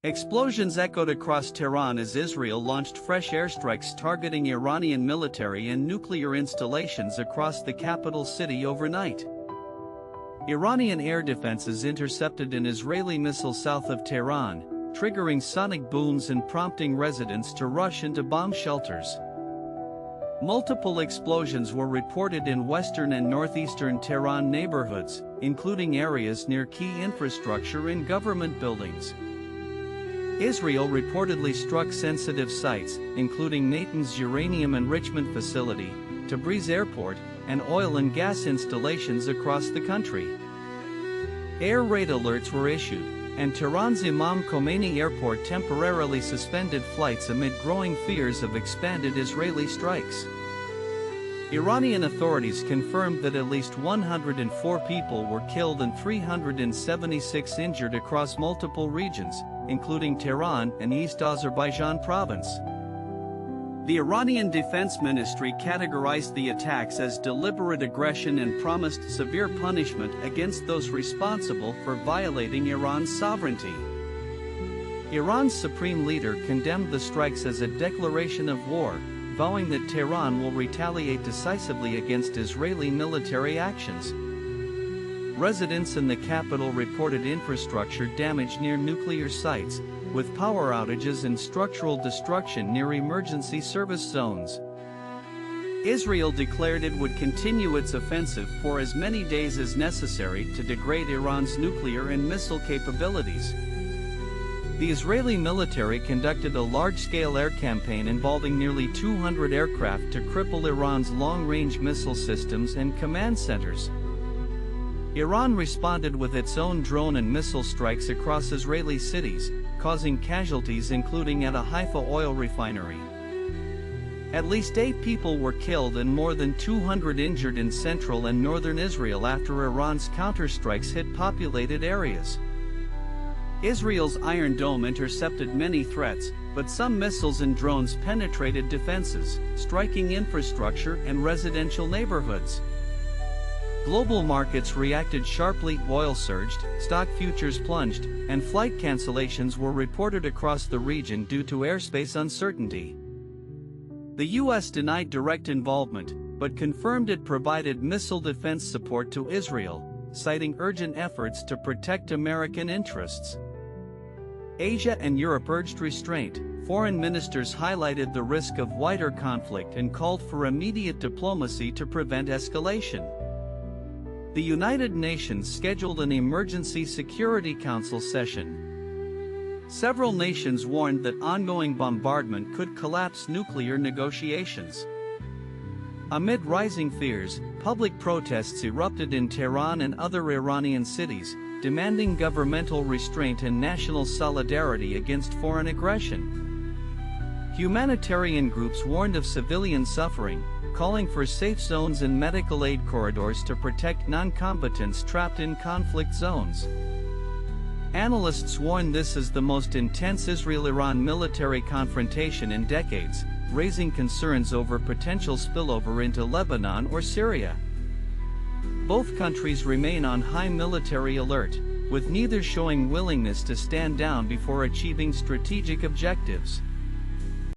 Explosions echoed across Tehran as Israel launched fresh airstrikes targeting Iranian military and nuclear installations across the capital city overnight. Iranian air defenses intercepted an Israeli missile south of Tehran, triggering sonic booms and prompting residents to rush into bomb shelters. Multiple explosions were reported in western and northeastern Tehran neighborhoods, including areas near key infrastructure and government buildings. Israel reportedly struck sensitive sites, including Natanz uranium enrichment facility, Tabriz airport, and oil and gas installations across the country. Air raid alerts were issued, and Tehran's Imam Khomeini Airport temporarily suspended flights amid growing fears of expanded Israeli strikes. Iranian authorities confirmed that at least 104 people were killed and 376 injured across multiple regions, including Tehran and East Azerbaijan province. The Iranian Defense Ministry categorized the attacks as deliberate aggression and promised severe punishment against those responsible for violating Iran's sovereignty. Iran's supreme leader condemned the strikes as a declaration of war, vowing that Tehran will retaliate decisively against Israeli military actions. Residents in the capital reported infrastructure damage near nuclear sites, with power outages and structural destruction near emergency service zones. Israel declared it would continue its offensive for as many days as necessary to degrade Iran's nuclear and missile capabilities. The Israeli military conducted a large-scale air campaign involving nearly 200 aircraft to cripple Iran's long-range missile systems and command centers. Iran responded with its own drone and missile strikes across Israeli cities, causing casualties including at a Haifa oil refinery. At least 8 people were killed and more than 200 injured in central and northern Israel after Iran's counterstrikes hit populated areas. Israel's Iron Dome intercepted many threats, but some missiles and drones penetrated defenses, striking infrastructure and residential neighborhoods. Global markets reacted sharply, oil surged, stock futures plunged, and flight cancellations were reported across the region due to airspace uncertainty. The U.S. denied direct involvement, but confirmed it provided missile defense support to Israel, citing urgent efforts to protect American interests. Asia and Europe urged restraint. Foreign ministers highlighted the risk of wider conflict and called for immediate diplomacy to prevent escalation. The United Nations scheduled an Emergency Security Council session. Several nations warned that ongoing bombardment could collapse nuclear negotiations. Amid rising fears, public protests erupted in Tehran and other Iranian cities, demanding governmental restraint and national solidarity against foreign aggression. Humanitarian groups warned of civilian suffering, calling for safe zones and medical aid corridors to protect non-combatants trapped in conflict zones. Analysts warn this is the most intense Israel-Iran military confrontation in decades, raising concerns over potential spillover into Lebanon or Syria. Both countries remain on high military alert, with neither showing willingness to stand down before achieving strategic objectives.